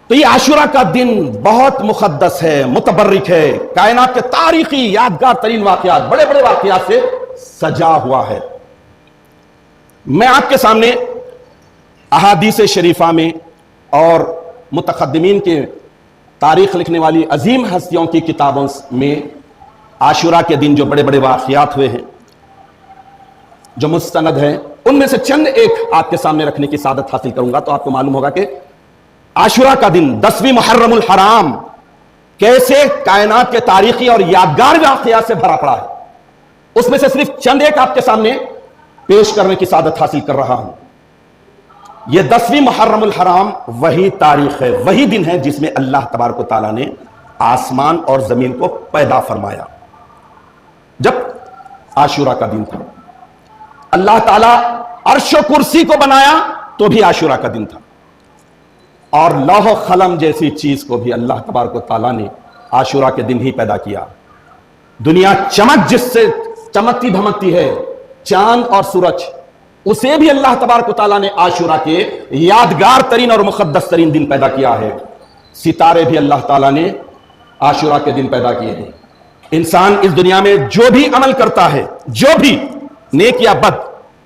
تو یہ عاشورہ کا دن بہت مقدس ہے، متبرک ہے، کائنات کے تاریخی یادگار ترین واقعات، بڑے بڑے واقعات سے سجا ہوا ہے۔ میں آپ کے سامنے احادیث شریفہ میں اور متقدمین کے تاریخ لکھنے والی عظیم ہستیوں کی کتابوں میں عاشورہ کے دن جو بڑے بڑے واقعات ہوئے ہیں، جو مستند ہیں، ان میں سے چند ایک آپ کے سامنے رکھنے کی سعادت حاصل کروں گا تو آپ کو معلوم ہوگا کہ عاشورہ کا دن 10ویں محرم الحرام کیسے کائنات کے تاریخی اور یادگار واقعات سے بھرا پڑا ہے۔ اس میں سے صرف چند ایک آپ کے سامنے پیش کرنے کی سعادت حاصل کر رہا ہوں۔ یہ 10ویں محرم الحرام وہی تاریخ ہے، وہی دن ہے جس میں اللہ تبارک و تعالیٰ نے آسمان اور زمین کو پیدا فرمایا۔ جب عاشورہ کا دن تھا، اللہ تعالیٰ عرش و کرسی کو بنایا تو بھی عاشورہ کا دن تھا، اور لوح و قلم جیسی چیز کو بھی اللہ تبارک و تعالیٰ نے عاشورہ کے دن ہی پیدا کیا۔ دنیا چمک جس سے چمکتی دھمکتی ہے، چاند اور سورج، اسے بھی اللہ تبارک و تعالیٰ نے عاشورہ کے یادگار ترین اور مقدس ترین دن پیدا کیا ہے۔ ستارے بھی اللہ تعالیٰ نے عاشورہ کے دن پیدا کیے ہیں۔ انسان اس دنیا میں جو بھی عمل کرتا ہے، جو بھی نیک یا بد،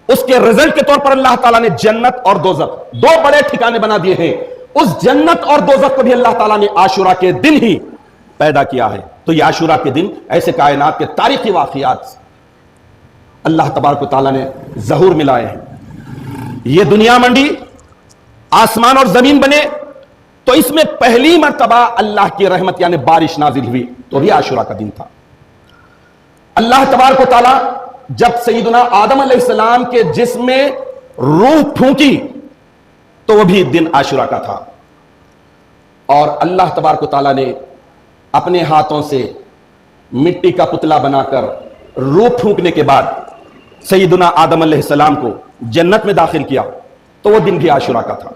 اس کے رزلٹ کے طور پر اللہ تعالیٰ نے جنت اور دوزخ دو بڑے ٹھکانے بنا دیے ہیں۔ اس جنت اور دوزخ کو بھی اللہ تعالیٰ نے عاشورہ کے دن ہی پیدا کیا ہے۔ تو یہ عاشورہ کے دن ایسے کائنات کے تاریخی واقعات اللہ تبارک و تعالیٰ نے ظہور ملائے ہیں۔ یہ دنیا منڈی، آسمان اور زمین بنے تو اس میں پہلی مرتبہ اللہ کی رحمت یعنی بارش نازل ہوئی تو بھی عاشورہ کا دن تھا۔ اللہ تبارک و تعالیٰ جب سیدنا آدم علیہ السلام کے جسم میں روح پھونکی تو وہ بھی دن عاشورہ کا تھا، اور اللہ تبارک و تعالیٰ نے اپنے ہاتھوں سے مٹی کا پتلا بنا کر روح پھونکنے کے بعد سیدنا آدم علیہ السلام کو جنت میں داخل کیا تو وہ دن بھی عاشورہ کا تھا۔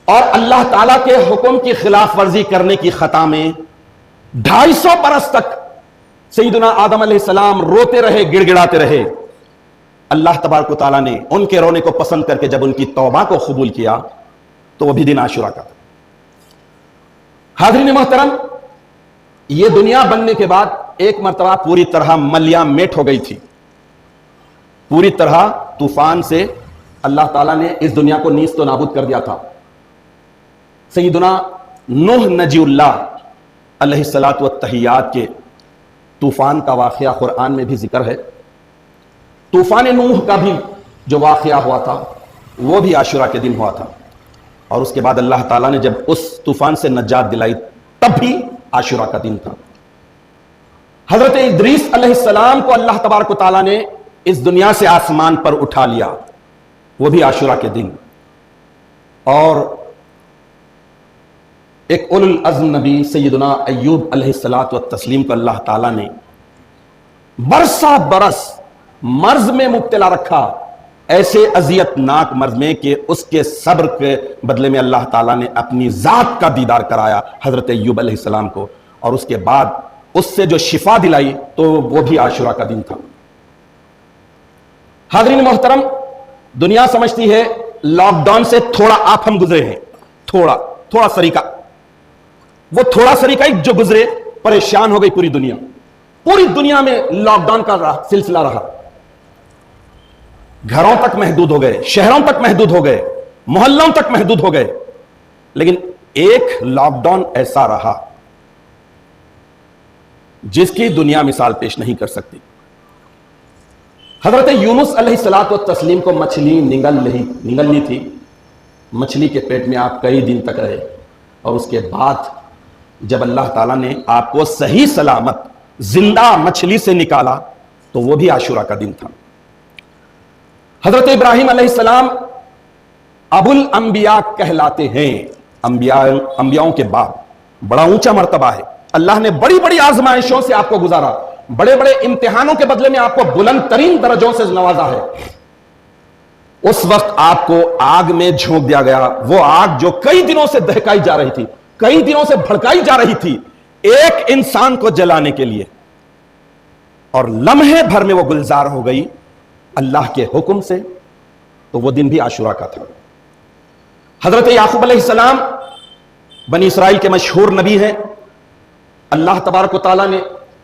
اور اللہ تعالیٰ کے حکم کی خلاف ورزی کرنے کی خطا میں 250 برس تک سیدنا آدم علیہ السلام روتے رہے، گڑ گڑاتے رہے۔ اللہ تبارک و تعالیٰ نے ان کے رونے کو پسند کر کے جب ان کی توبہ کو قبول کیا تو وہ بھی دن عاشورہ کا تھا۔ حاضرین محترم، یہ دنیا بننے کے بعد ایک مرتبہ پوری طرح ملیہ میٹ ہو گئی تھی، پوری طرح طوفان سے اللہ تعالیٰ نے اس دنیا کو نیست و نابود کر دیا تھا۔ سیدنا نوح نجی اللہ علیہ الصلاۃ والتحیات کے طوفان کا واقعہ قرآن میں بھی ذکر ہے۔ طوفان نوح کا بھی جو واقعہ ہوا تھا وہ بھی عاشورہ کے دن ہوا تھا، اور اس کے بعد اللہ تعالیٰ نے جب اس طوفان سے نجات دلائی تب بھی عاشورہ کا دن تھا۔ حضرت ادریس علیہ السلام کو اللہ تبارک و تعالیٰ نے اس دنیا سے آسمان پر اٹھا لیا، وہ بھی عاشورہ کے دن۔ اور ایک اولو العزم نبی سیدنا ایوب علیہ الصلاۃ والتسلیم کو اللہ تعالیٰ نے برسا برس مرض میں مبتلا رکھا، ایسے اذیت ناک مرض میں کہ اس کے صبر کے بدلے میں اللہ تعالیٰ نے اپنی ذات کا دیدار کرایا حضرت ایوب علیہ السلام کو، اور اس کے بعد اس سے جو شفا دلائی تو وہ بھی عاشورہ کا دن تھا۔ حاضرین محترم، دنیا سمجھتی ہے لاک ڈاؤن سے تھوڑا آپ ہم گزرے ہیں، تھوڑا سریقہ، وہ تھوڑا سریقہ جو گزرے پریشان ہو گئی پوری دنیا میں لاک ڈاؤن کا سلسلہ رہا، گھروں تک محدود ہو گئے، شہروں تک محدود ہو گئے، محلوں تک محدود ہو گئے، لیکن ایک لاک ڈاؤن ایسا رہا جس کی دنیا مثال پیش نہیں کر سکتی۔ حضرت یونس علیہ الصلاۃ والتسلیم کو مچھلی نگلنی تھی، مچھلی کے پیٹ میں آپ کئی دن تک رہے، اور اس کے بعد جب اللہ تعالیٰ نے آپ کو صحیح سلامت زندہ مچھلی سے نکالا تو وہ بھی عاشورہ کا دن تھا۔ حضرت ابراہیم علیہ السلام ابو الانبیاء کہلاتے ہیں، انبیاؤں کے بعد بڑا اونچا مرتبہ ہے۔ اللہ نے بڑی بڑی آزمائشوں سے آپ کو گزارا، بڑے بڑے امتحانوں کے بدلے میں آپ کو بلند ترین درجوں سے نوازا ہے۔ اس وقت آپ کو آگ میں جھونک دیا گیا، وہ آگ جو کئی دنوں سے دہکائی جا رہی تھی، کئی دنوں سے بھڑکائی جا رہی تھی ایک انسان کو جلانے کے لیے، اور لمحے بھر میں وہ گلزار ہو گئی اللہ کے حکم سے، تو وہ دن بھی عاشورہ کا تھا۔ حضرت یعقوب علیہ السلام بنی اسرائیل کے مشہور نبی ہیں، اللہ تبارک و تعالیٰ نے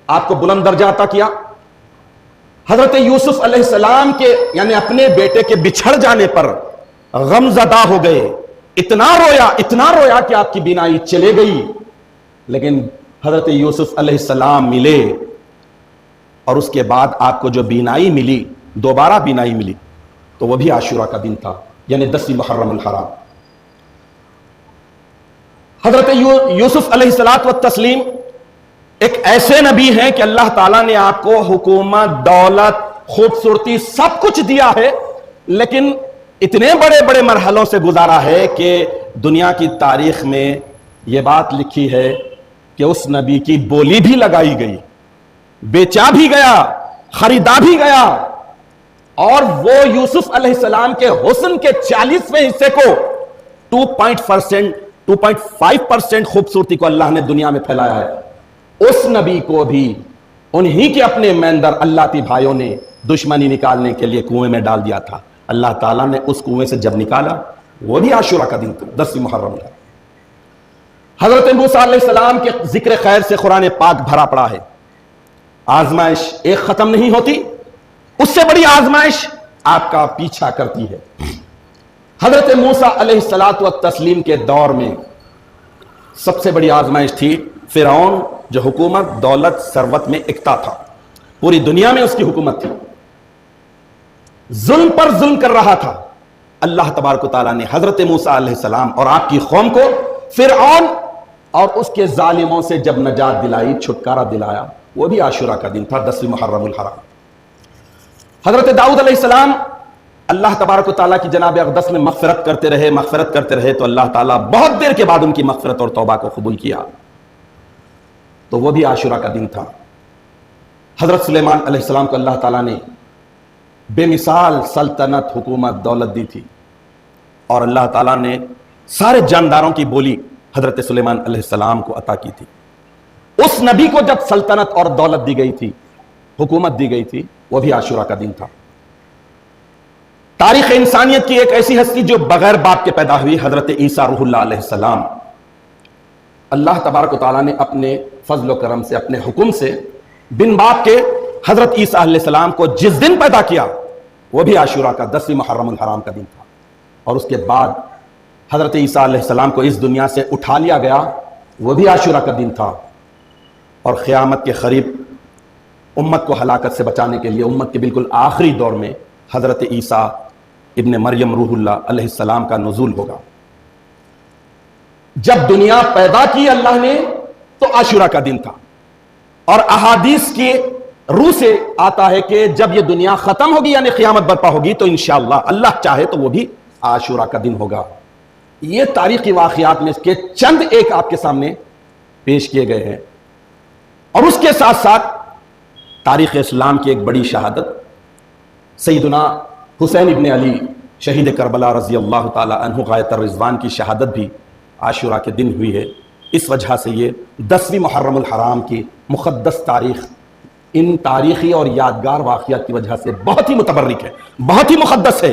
آپ کو بلند درجہ عطا کیا۔ حضرت یوسف علیہ السلام کے یعنی اپنے بیٹے کے بچھڑ جانے پر غم زدہ ہو گئے، اتنا رویا کہ آپ کی بینائی چلے گئی۔ لیکن حضرت یوسف علیہ السلام ملے اور اس کے بعد آپ کو جو بینائی ملی، دوبارہ بینائی ملی، تو وہ بھی عاشورہ کا دن تھا، یعنی 10 محرم الحرام۔ حضرت یوسف علیہ السلام ایک ایسے نبی ہیں کہ اللہ تعالیٰ نے آپ کو حکومت، دولت، خوبصورتی سب کچھ دیا ہے، لیکن اتنے بڑے بڑے مرحلوں سے گزارا ہے کہ دنیا کی تاریخ میں یہ بات لکھی ہے کہ اس نبی کی بولی بھی لگائی گئی، بیچا بھی گیا، خریدا بھی گیا، اور وہ یوسف علیہ السلام کے حسن کے 40ویں حصے کو 2.5% خوبصورتی کو اللہ نے دنیا میں پھیلایا ہے۔ اس نبی کو بھی انہی کے اپنے ممبر اللہ تی بھائیوں نے دشمنی نکالنے کے لیے کنویں میں ڈال دیا تھا۔ اللہ تعالیٰ نے اس کنویں سے جب نکالا، وہ بھی عاشورہ کا دن تھا، 10 محرم کا۔ حضرت موسیٰ علیہ السلام کے ذکر خیر سے قرآن پاک بھرا پڑا ہے۔ آزمائش ایک ختم نہیں ہوتی، اس سے بڑی آزمائش آپ کا پیچھا کرتی ہے۔ حضرت موسیٰ علیہ السلام کے دور میں سب سے بڑی آزمائش تھی فرعون، جو حکومت، دولت، ثروت میں اکتا تھا، پوری دنیا میں اس کی حکومت تھی، ظلم پر ظلم کر رہا تھا۔ اللہ تبارک و تعالیٰ نے حضرت موسیٰ علیہ السلام اور آپ کی قوم کو فرعون اور اس کے ظالموں سے جب نجات دلائی، چھٹکارا دلایا، وہ بھی عاشورہ کا دن تھا، 10 محرم الحرام۔ حضرت داؤد علیہ السلام اللہ تبارک و تعالیٰ کی جناب اقدس میں مغفرت کرتے رہے تو اللہ تعالیٰ بہت دیر کے بعد ان کی مغفرت اور توبہ کو قبول کیا، تو وہ بھی عاشورہ کا دن تھا۔ حضرت سلیمان علیہ السلام کو اللہ تعالیٰ نے بے مثال سلطنت، حکومت، دولت دی تھی، اور اللہ تعالیٰ نے سارے جانداروں کی بولی حضرت سلیمان علیہ السلام کو عطا کی تھی۔ اس نبی کو جب سلطنت اور دولت دی گئی تھی، حکومت دی گئی تھی، وہ بھی عاشورہ کا دن تھا۔ تاریخ انسانیت کی ایک ایسی ہستی جو بغیر باپ کے پیدا ہوئی، حضرت عیسیٰ روح اللہ علیہ السلام، اللہ تبارک و تعالیٰ نے اپنے فضل و کرم سے، اپنے حکم سے بن باپ کے حضرت عیسیٰ علیہ السلام کو جس دن پیدا کیا، وہ بھی عاشورہ کا 10 محرم الحرام کا دن تھا۔ اور اس کے بعد حضرت عیسیٰ علیہ السلام کو اس دنیا سے اٹھا لیا گیا، وہ بھی عاشورہ کا دن تھا۔ اور قیامت کے قریب امت کو ہلاکت سے بچانے کے لیے امت کے بالکل آخری دور میں حضرت عیسیٰ ابن مریم روح اللہ علیہ السلام کا نزول ہوگا۔ جب دنیا پیدا کی اللہ نے تو عاشورہ کا دن تھا، اور احادیث کی روح سے آتا ہے کہ جب یہ دنیا ختم ہوگی یعنی قیامت برپا ہوگی تو انشاءاللہ اللہ چاہے تو وہ بھی عاشورہ کا دن ہوگا۔ یہ تاریخی واقعات میں اس کے چند ایک آپ کے سامنے پیش کیے گئے ہیں، اور اس کے ساتھ ساتھ تاریخ اسلام کی ایک بڑی شہادت، سیدنا حسین ابن علی شہید کربلا رضی اللہ تعالی عنہ غایۃ الرضوان کی شہادت بھی عاشورہ کے دن ہوئی ہے۔ اس وجہ سے یہ 10 محرم الحرام کی مقدس تاریخ ان تاریخی اور یادگار واقعات کی وجہ سے بہت ہی متبرک ہے، بہت ہی مقدس ہے۔